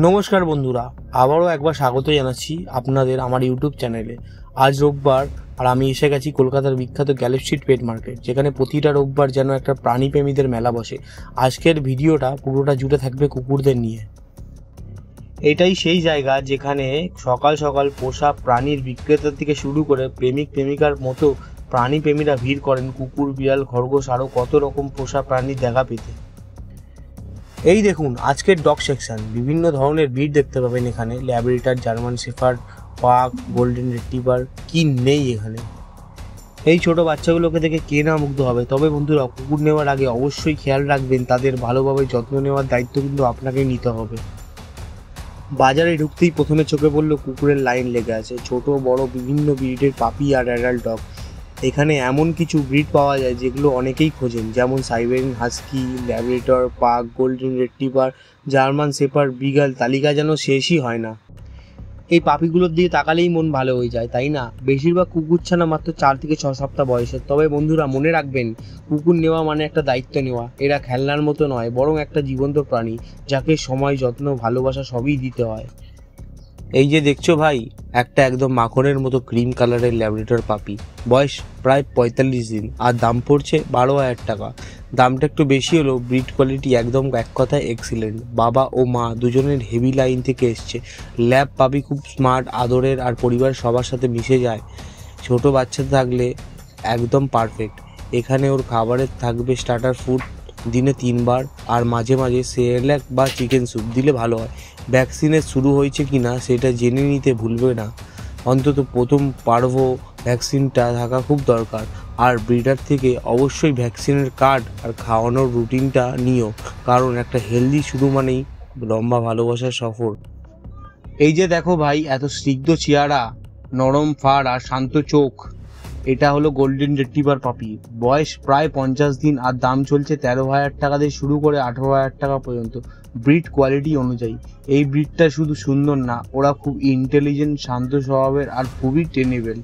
নমস্কার বন্ধুরা, আবারও একবার স্বাগত জানাচ্ছি আপনাদের আমার ইউটিউব চ্যানেলে। আজ রোববার আর আমি এসে গেছি কলকাতার বিখ্যাত গ্যালেপ স্ট্রিট পেট মার্কেট, যেখানে প্রতিটা রোববার যেন একটা প্রাণীপ্রেমীদের মেলা বসে। আজকের ভিডিওটা পুরোটা জুড়ে থাকবে কুকুরদের নিয়ে। এটাই সেই জায়গা যেখানে সকাল সকাল পোষা প্রাণীর বিক্রেতার থেকে শুরু করে প্রেমিক প্রেমিকার মতো প্রাণীপ্রেমীরা ভিড় করেন কুকুর, বিড়াল, খরগোশ আরও কত রকম পোষা প্রাণীর দেখা পেতে। এই দেখুন আজকের ডগ সেকশন, বিভিন্ন ধরনের ব্রিড দেখতে পাবেন এখানে। Labrador, German shepherd, pug, golden retriever, কি নেই এখানে। এই ছোট বাচ্চাগুলোকে দেখে কে না মুগ্ধ হবে। তবে বন্ধুরা, কুকুর নেওয়ার আগে অবশ্যই খেয়াল রাখবেন তাদের ভালোভাবে যত্ন নেওয়ার দায়িত্ব কিন্তু আপনাকেই নিতে হবে। বাজারে ঢুকতেই প্রথমে চোখে পড়লো কুকুরের লাইন লেগে আছে। ছোট বড় বিভিন্ন ব্রিডের পাপি আর অ্যাডাল্ট ডগ। এখানে এমন কিছু ব্রিড পাওয়া যায় যেগুলো অনেকেই খোঁজেন, যেমন Siberian husky, Labrador, pug, golden retriever, German shepherd, beagle. তালিকা যেন শেষই হয় না। এই পাপিগুলোর দিকে তাকালেই মন ভালো হয়ে যায়, তাই না? বেশিরভাগ কুকুর ছানা মাত্র 4 থেকে 6 সপ্তাহ বয়সের। তবে বন্ধুরা, মনে রাখবেন কুকুর নেওয়া মানে একটা দায়িত্ব নেওয়া। এরা খেলনার মতো নয়, বরং একটা জীবন্ত প্রাণী, যাকে সময়, যত্ন, ভালোবাসা সবই দিতে হয়। এই যে দেখছো ভাই, একটা একদম মাখনের মতো ক্রিম কালারের ল্যাব্রাডর পাপি, বয়স প্রায় 45 দিন, আর দাম পড়ছে 12,000 টাকা। দামটা একটু বেশি হলেও ব্রিড কোয়ালিটি একদম এক কথায় এক্সিলেন্ট। বাবা ও মা দুজনের হেভি লাইন থেকে এসছে। ল্যাব পাপি খুব স্মার্ট, আদরের, আর পরিবার সবার সাথে মিশে যায়। ছোট বাচ্চা থাকলে একদম পারফেক্ট। এখানে ওর খাবারের থাকবে স্টার্টার ফুড দিনে 3 বার, আর মাঝে মাঝে সেরেল্যাক বা চিকেন স্যুপ দিলে ভালো হয়। ভ্যাকসিনের শুরু হয়েছে কিনা সেটা জেনে নিতে ভুলবে না। অন্তত প্রথম পার্ভো ভ্যাকসিনটা থাকা খুব দরকার। আর ব্রিডার থেকে অবশ্যই ভ্যাকসিনের কার্ড আর খাওয়ানোর রুটিনটা নিও, কারণ একটা হেলদি শুরু মানেই লম্বা ভালোবাসার সফর। এই যে দেখো ভাই, এত স্নিগ্ধ চেহারা, নরম ফার আর শান্ত চোখ, এটা হলো গোল্ডেন রিট্রিভার পাপি। বয়স প্রায় 50 দিন, আর দাম চলছে 13,000 টাকা দিয়ে শুরু করে 18,000 টাকা পর্যন্ত ব্রিড কোয়ালিটি অনুযায়ী। এই ব্রিডটা শুধু সুন্দর না, ওরা খুব ইন্টেলিজেন্ট, শান্ত স্বভাবের আর খুবই টেনেবেল।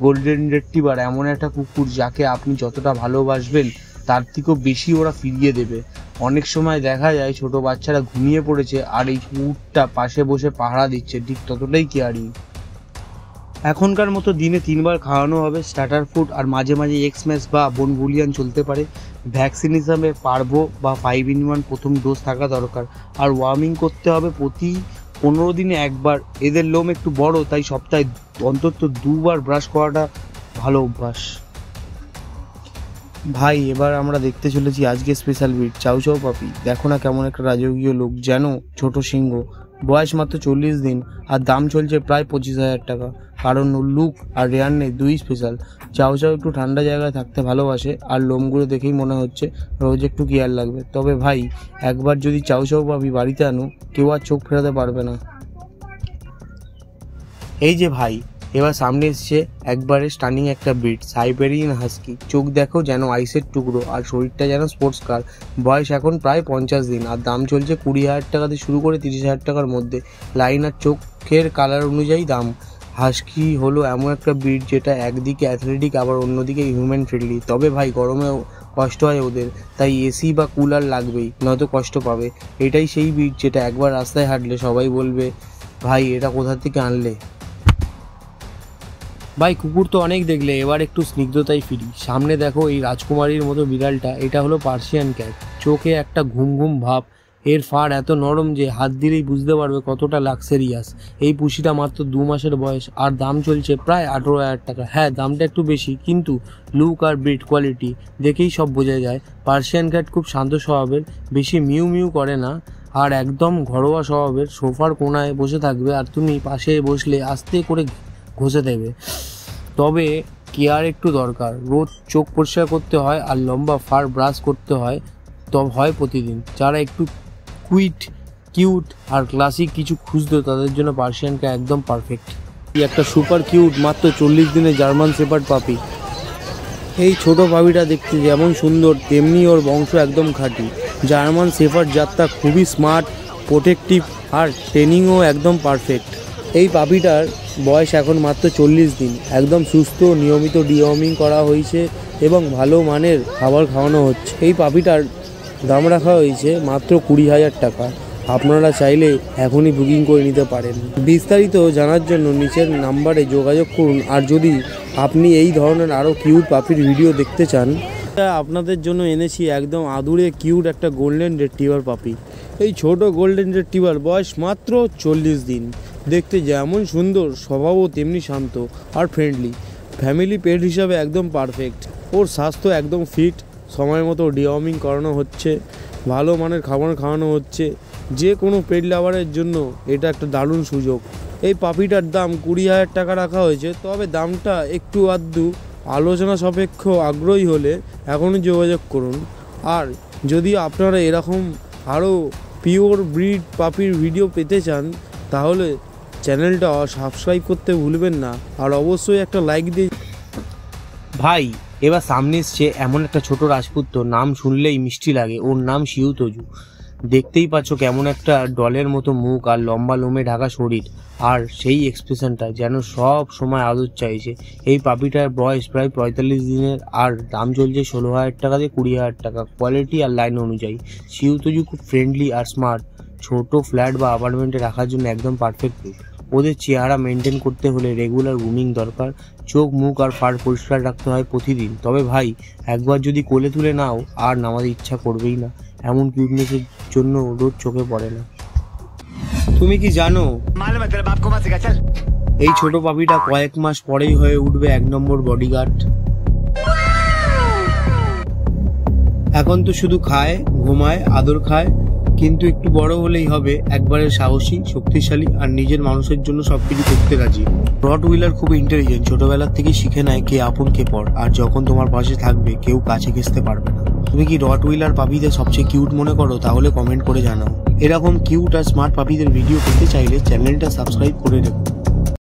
গোল্ডেন রিট্রিভার এমন একটা কুকুর যাকে আপনি যতটা ভালোবাসবেন তার থেকেও বেশি ওরা ফিরিয়ে দেবে। অনেক সময় দেখা যায় ছোট বাচ্চারা ঘুমিয়ে পড়েছে আর এই কুকুরটা পাশে বসে পাহারা দিচ্ছে, ঠিক ততটাই কেয়ারিং। এখনকার মতো দিনে 3 বার খাওয়ানো হবে স্টার্টার ফুড, আর মাঝে মাঝে এক্সম্যাশ বা বোনভুলিয়ান চলতে পারে। ভ্যাকসিন হিসাবে পারবো বা 5-in-1 প্রথম ডোজ থাকা দরকার। আর ওয়ার্মিং করতে হবে প্রতি 15 দিনে একবার। এদের লোম একটু বড়, তাই সপ্তাহে অন্তত 2 বার ব্রাশ করাটা ভালো অভ্যাস। ভাই, এবার আমরা দেখতে চলেছি আজকে স্পেশাল ব্রিড চাউ চাউ পাপি। দেখো না কেমন একটা রাজকীয় লোক, যেন ছোট সিংহ। বয়স মাত্র 40 দিন, আর দাম চলছে প্রায় 25,000 টাকা। কারণ লুক আর রেয়ার নেই, দুই স্পেশাল। চাউ চাউ একটু ঠান্ডা জায়গায় থাকতে ভালোবাসে, আর লোমগুলো দেখেই মনে হচ্ছে রোজ একটু কেয়ার লাগবে। তবে ভাই, একবার যদি চাউ চাউ পাপি বাড়িতে আনো, কেউ আর চোখ ফেরাতে পারবে না। এই যে ভাই, এবার সামনে এসছে একবারে স্টানিং একটা ব্রিড, সাইবেরিয়ান হাস্কি। চোখ দেখো যেন আইসের টুকরো, আর শরীরটা যেন স্পোর্টস কার। বয়স এখন প্রায় 50 দিন, আর দাম চলছে 20,000 টাকা দিয়ে শুরু করে 30,000 টাকার মধ্যে। লাইন আর চোখের কালার অনুযায়ী দাম। হাস্কি হলো এমন একটা ব্রিড যেটা একদিকে অ্যাথলেটিক, আবার অন্যদিকে হিউম্যান ফ্রেন্ডলি। তবে ভাই, গরমে কষ্ট হয় ওদের, তাই এসি বা কুলার লাগবেই, নয়তো কষ্ট পাবে। এটাই সেই ব্রিড যেটা একবার রাস্তায় হাঁটলে সবাই বলবে, ভাই এটা কোথা থেকে আনলে। ভাই, কুকুর তো অনেক দেখলে, এবার একটু স্নিগ্ধতায় ফিরি। সামনে দেখো এই রাজকুমারীর মতো বিড়ালটা, এটা হলো পার্সিয়ান ক্যাট। চোখে একটা ঘুম ঘুম ভাব, এর ফাড় এত নরম যে হাত দিলেই বুঝতে পারবে কতটা লাক্সারিয়াস। এই পুষিটা মাত্র 2 মাসের বয়স, আর দাম চলছে প্রায় 18,000 টাকা। হ্যাঁ, দামটা একটু বেশি, কিন্তু লুক আর ব্রিড কোয়ালিটি দেখেই সব বোঝা যায়। পার্সিয়ান ক্যাট খুব শান্ত স্বভাবের, বেশি মিউ মিউ করে না, আর একদম ঘরোয়া স্বভাবের। সোফার কোনায় বসে থাকবে, আর তুমি পাশে বসলে আস্তে করে ঘষে দেবে। তবে কেয়ার একটু দরকার, রোজ চোখ পরিষ্কার করতে হয়, আর লম্বা ফার ব্রাশ করতে হয় প্রতিদিন। যারা একটু কিউট আর ক্লাসিক কিছু খুঁজতো, তাদের জন্য পার্সিয়ানটা একদম পারফেক্ট। একটা সুপার কিউট মাত্র 40 দিনের জার্মান শেফার্ড পাপি। এই ছোট পাপিটা দেখতে যেমন সুন্দর, তেমনি ওর বংশ একদম খাঁটি। জার্মান শেফার্ড জাতটা খুবই স্মার্ট, প্রোটেক্টিভ, আর ট্রেনিংও একদম পারফেক্ট। এই পাপিটার বয়স এখন মাত্র 40 দিন, একদম সুস্থ, নিয়মিত ডিওয়ার্মিং করা হয়েছে এবং ভালো মানের খাবার খাওয়ানো হচ্ছে। এই পাপিটার দাম রাখা হয়েছে মাত্র 20,000 টাকা, আপনারা চাইলে এখনই বুকিং করে নিতে পারেন। বিস্তারিত জানার জন্য নিচের নাম্বারে যোগাযোগ করুন। আর যদি আপনি এই ধরনের আরও কিউট পাপির ভিডিও দেখতে চান, আপনাদের জন্য এনেছি একদম আদুরে কিউট একটা গোল্ডেন রিট্রিভার পাপি। এই ছোট গোল্ডেন রিট্রিভার বয়স মাত্র 40 দিন। দেখতে যেমন সুন্দর, স্বভাবও তেমনি শান্ত আর ফ্রেন্ডলি। ফ্যামিলি পেট হিসাবে একদম পারফেক্ট। ওর স্বাস্থ্য একদম ফিট, সময় মতো ডিওয়ার্মিং করানো হচ্ছে, ভালো মানের খাবার খাওয়ানো হচ্ছে। যে কোনো পেট লাভারের জন্য এটা একটা দারুণ সুযোগ। এই পাপিটার দাম 20,000 টাকা রাখা হয়েছে, তবে দামটা একটু আধটু আলোচনা সাপেক্ষ। আগ্রহী হলে এখনই যোগাযোগ করুন। আর যদি আপনারা এরকম আরও পিওর ব্রিড পাপির ভিডিও পেতে চান, তাহলে চ্যানেলটা সাবস্ক্রাইব করতে ভুলবেন না। আর অবশ্যই একটা লাইক দিয়ে। ভাই, এবার সামনে এসছে এমন একটা ছোট রাজপুত্র, নাম শুনলেই মিষ্টি লাগে। ওর নাম শিউতজু। দেখতেই পাচ্ছ কেমন একটা ডলের মতো মুখ আর লম্বা লোমে ঢাকা শরীর, আর সেই এক্সপ্রেশনটা যেন সব সময় আদর চাইছে। এই পাপিটার বয়স প্রায় 45 দিনের, আর দাম চলছে 16,000 টাকা দিয়ে 20,000 টাকা, কোয়ালিটি আর লাইন অনুযায়ী। শিউতজু খুব ফ্রেন্ডলি আর স্মার্ট। ছোট ফ্ল্যাট বা অ্যাপার্টমেন্টে রাখার জন্য একদম পারফেক্ট পেট। ওদের চেহারা মেনটেন করতে হলে রেগুলার গ্রুমিং দরকার। চোখ, মুখ আর ফার পরিষ্কার রাখতে হয় প্রতিদিন। তবে ভাই, একবার যদি কোলে তুলে নাও আর নামাতে ইচ্ছা করবেই না। এমন কিউটনেসের জন্য রোজ চোখে পড়ে না। তুমি কি জানো এই ছোট পাপিটা কয়েক মাস পরেই হয়ে উঠবে 1 নম্বর বডিগার্ড। এখন তো শুধু খায়, ঘুমায়, আদর খায়, কিন্তু একটু বড় হলেই হবে একবারে সাহসী, শক্তিশালী আর নিজের মানুষের জন্য সবকিছু করতে রাজি। রটউইলার খুব ইন্টেলিজেন্ট। ছোটবেলার থেকে শিখে নেয় কে আপন কে পর, আর যখন তোমার পাশে থাকবে কেউ কাছে ঘেঁষতে পারবে না। তুমি কি রটউইলার পাপিদের সবচেয়ে কিউট মনে করো? তাহলে কমেন্ট করে জানাও। এরকম কিউট আর স্মার্ট পাপিদের ভিডিও পেতে চাইলে চ্যানেলটা সাবস্ক্রাইব করে রেখো।